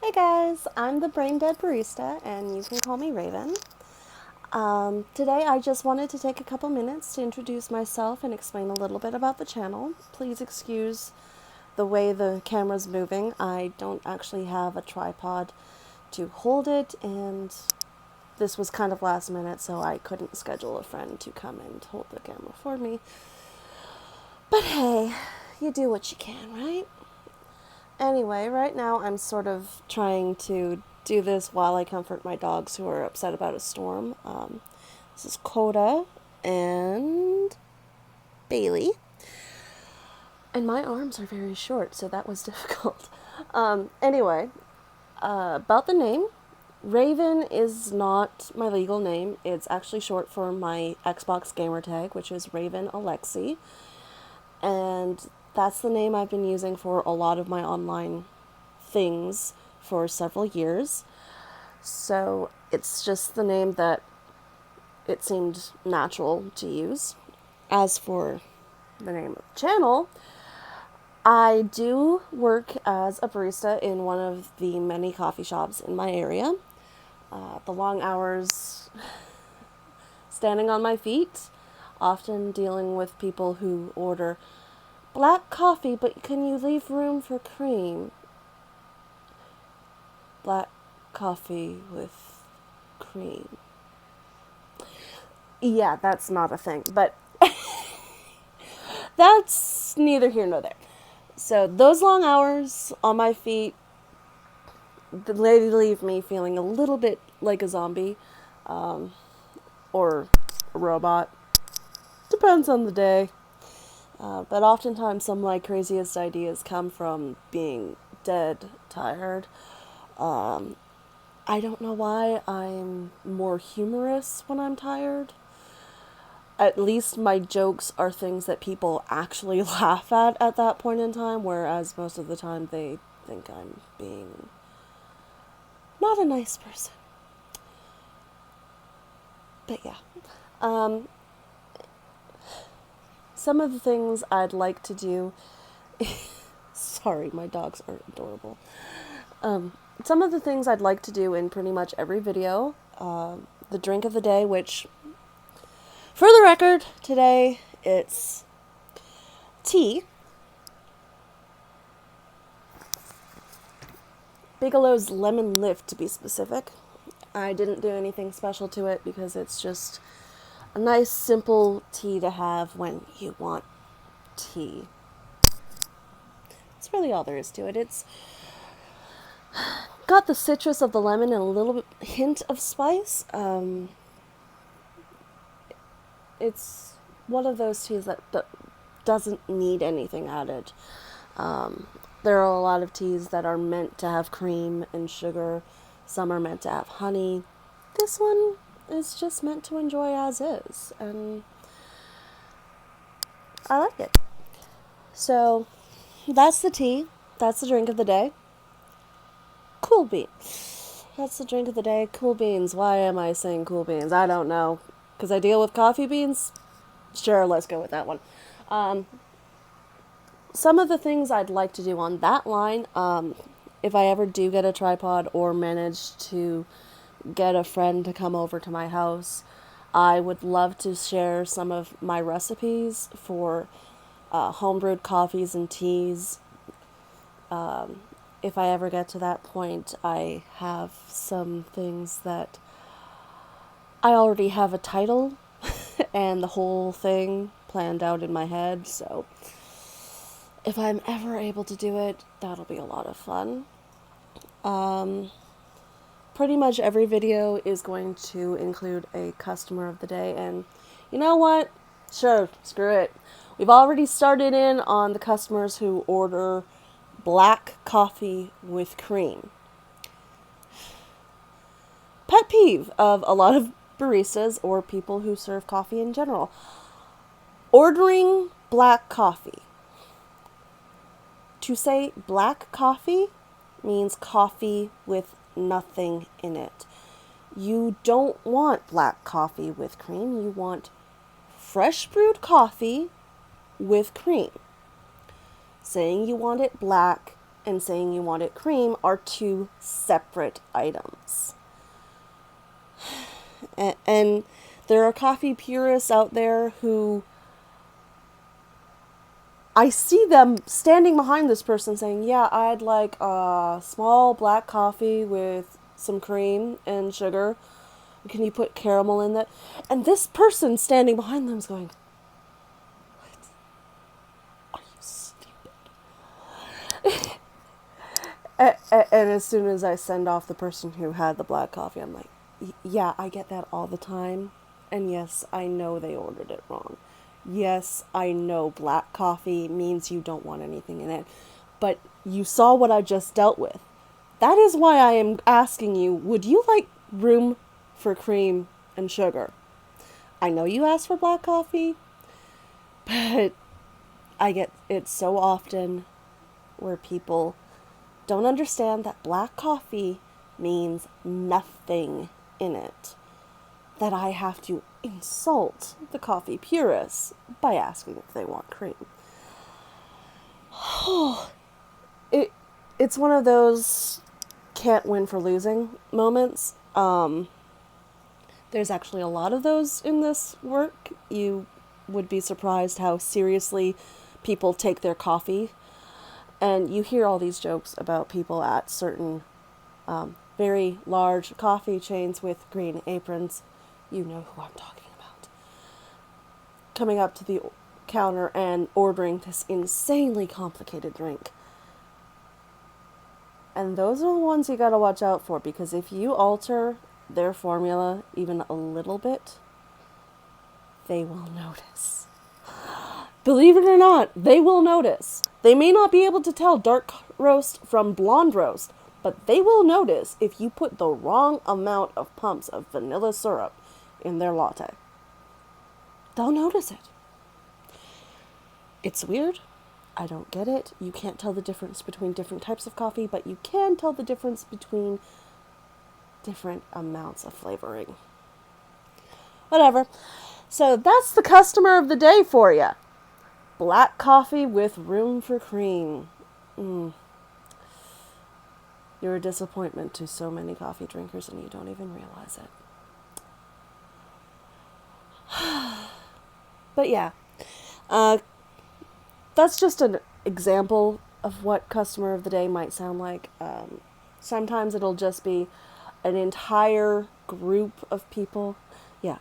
Hey guys, I'm the Braindead Barista, and you can call me Ravyn. Today I just wanted to take a couple minutes to introduce myself and explain a little bit about the channel. Please excuse the way the camera's moving. I don't actually have a tripod to hold it, and this was kind of last minute, so I couldn't schedule a friend to come and hold the camera for me. But hey, you do what you can, right? Anyway, right now I'm sort of trying to do this while I comfort my dogs who are upset about a storm. This is Koda and Bailey. And my arms are very short, so that was difficult. Anyway, about the name. Ravyn is not my legal name. It's actually short for my Xbox gamer tag, which is Ravyn Alexi. And that's the name I've been using for a lot of my online things for several years. So it's just the name that it seemed natural to use. As for the name of the channel, I do work as a barista in one of the many coffee shops in my area. The long hours standing on my feet, often dealing with people who order black coffee, but can you leave room for cream? Black coffee with cream. Yeah, that's not a thing, but that's neither here nor there. So those long hours on my feet, they leave me feeling a little bit like a zombie, or a robot. Depends on the day. But oftentimes some of my craziest ideas come from being dead tired. I don't know why I'm more humorous when I'm tired. At least my jokes are things that people actually laugh at that point in time, whereas most of the time they think I'm being not a nice person. But yeah. Some of the things I'd like to do... Sorry, my dogs are adorable. Some of the things I'd like to do in pretty much every video. The drink of the day, which, for the record, today it's tea. Bigelow's Lemon Lift, to be specific. I didn't do anything special to it because it's just a nice, simple tea to have when you want tea. That's really all there is to it. It's got the citrus of the lemon and a little hint of spice. It's one of those teas that doesn't need anything added. There are a lot of teas that are meant to have cream and sugar. Some are meant to have honey. This one is just meant to enjoy as is, and I like it. So that's the tea. That's the drink of the day. Cool beans. That's the drink of the day. Cool beans. Why am I saying cool beans? I don't know. Because I deal with coffee beans? Sure, let's go with that one. Some of the things I'd like to do on that line, if I ever do get a tripod or manage to get a friend to come over to my house, I would love to share some of my recipes for homebrewed coffees and teas. If I ever get to that point, I have some things that I already have a title and the whole thing planned out in my head, so if I'm ever able to do it, that'll be a lot of fun. Pretty much every video is going to include a customer of the day, and you know what? Sure, screw it. We've already started in on the customers who order black coffee with cream. Pet peeve of a lot of baristas or people who serve coffee in general. Ordering black coffee. To say black coffee means coffee with nothing in it. You don't want black coffee with cream. You want fresh brewed coffee with cream. Saying you want it black and saying you want it cream are two separate items. And there are coffee purists out there who I see them standing behind this person saying, yeah, I'd like a small black coffee with some cream and sugar. Can you put caramel in that? And this person standing behind them is going, what? Are you stupid? And as soon as I send off the person who had the black coffee, I'm like, yeah, I get that all the time. And yes, I know they ordered it wrong. Yes, I know black coffee means you don't want anything in it. But you saw what I just dealt with. That is why I am asking you, would you like room for cream and sugar? I know you asked for black coffee, but I get it so often where people don't understand that black coffee means nothing in it, that I have to insult the coffee purists by asking if they want cream. It's one of those can't win for losing moments. There's actually a lot of those in this work. You would be surprised how seriously people take their coffee. And you hear all these jokes about people at certain very large coffee chains with green aprons. You know who I'm talking about. Coming up to the counter and ordering this insanely complicated drink. And those are the ones you gotta watch out for, because if you alter their formula even a little bit, they will notice. Believe it or not, they will notice. They may not be able to tell dark roast from blonde roast, but they will notice if you put the wrong amount of pumps of vanilla syrup in their latte. They'll notice it. It's weird. I don't get it. You can't tell the difference between different types of coffee, but you can tell the difference between different amounts of flavoring. Whatever. So that's the customer of the day for you. Black coffee with room for cream. You're a disappointment to so many coffee drinkers and you don't even realize it. But yeah, that's just an example of what customer of the day might sound like. Sometimes it'll just be an entire group of people. Yeah,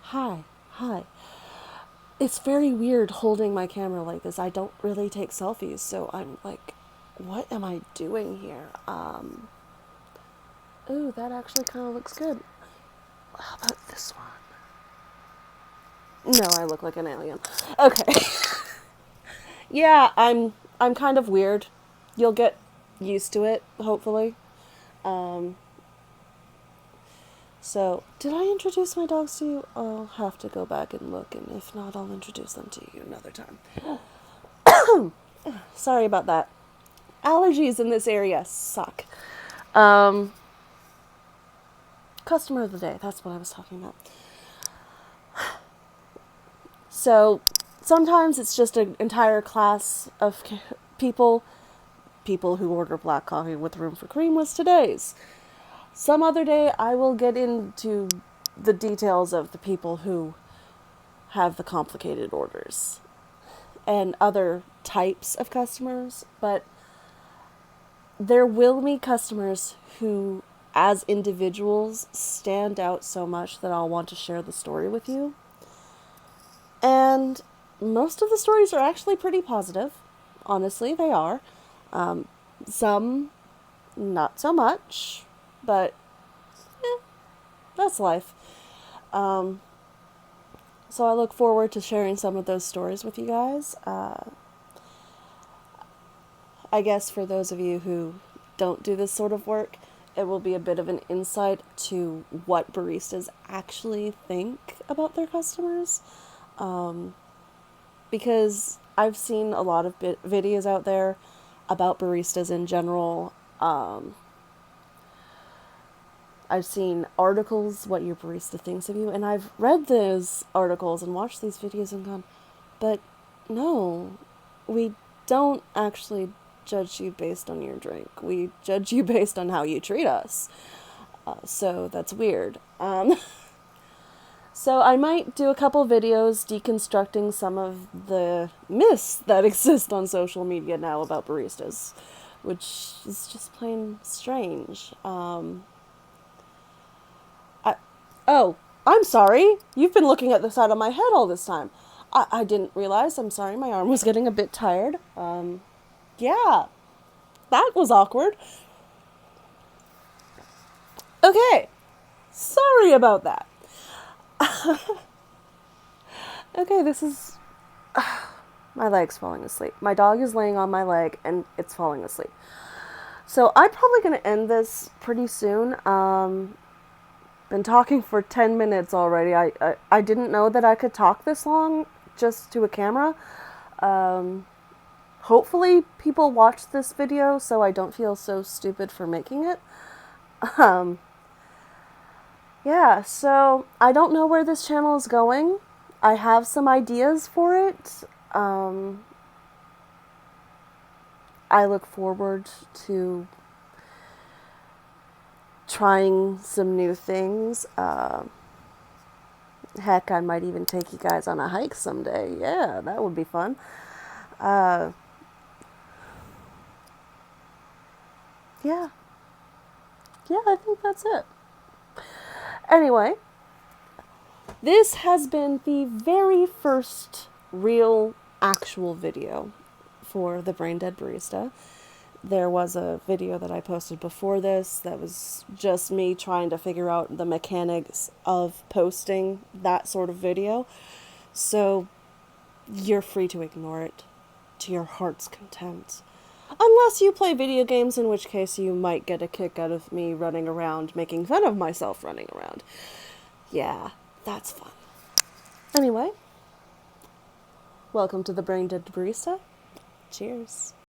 hi. It's very weird holding my camera like this. I don't really take selfies, so I'm like, what am I doing here? Ooh, that actually kind of looks good. How about this one? No, I look like an alien. Okay. Yeah, I'm kind of weird. You'll get used to it, hopefully. So, did I introduce my dogs to you? I'll have to go back and look, and if not, I'll introduce them to you another time. Sorry about that. Allergies in this area suck. Customer of the day, that's what I was talking about. So, sometimes it's just an entire class of people who order black coffee with room for cream was today's. Some other day, I will get into the details of the people who have the complicated orders and other types of customers, but there will be customers who, as individuals, stand out so much that I'll want to share the story with you. And most of the stories are actually pretty positive. Honestly, they are. Some, not so much. But, that's life. So I look forward to sharing some of those stories with you guys. I guess for those of you who don't do this sort of work, it will be a bit of an insight to what baristas actually think about their customers. Because I've seen a lot of videos out there about baristas in general. I've seen articles, what your barista thinks of you, and I've read those articles and watched these videos and gone, but no, we don't actually judge you based on your drink. We judge you based on how you treat us. So that's weird. So I might do a couple videos deconstructing some of the myths that exist on social media now about baristas, which is just plain strange. Oh, I'm sorry. You've been looking at the side of my head all this time. I didn't realize. I'm sorry. My arm was getting a bit tired. Yeah, that was awkward. Okay, sorry about that. Okay, this is... my leg's falling asleep. My dog is laying on my leg and it's falling asleep. So I'm probably going to end this pretty soon. Been talking for 10 minutes already. I didn't know that I could talk this long just to a camera. Hopefully people watch this video so I don't feel so stupid for making it. Yeah, so I don't know where this channel is going. I have some ideas for it. I look forward to trying some new things. Heck, I might even take you guys on a hike someday. Yeah, that would be fun. Yeah. Yeah, I think that's it. Anyway, this has been the very first real, actual video for the Braindead Barista. There was a video that I posted before this that was just me trying to figure out the mechanics of posting that sort of video. So you're free to ignore it to your heart's content. Unless you play video games, in which case you might get a kick out of me running around, making fun of myself running around. Yeah, that's fun. Anyway, welcome to the Braindead Barista. Cheers.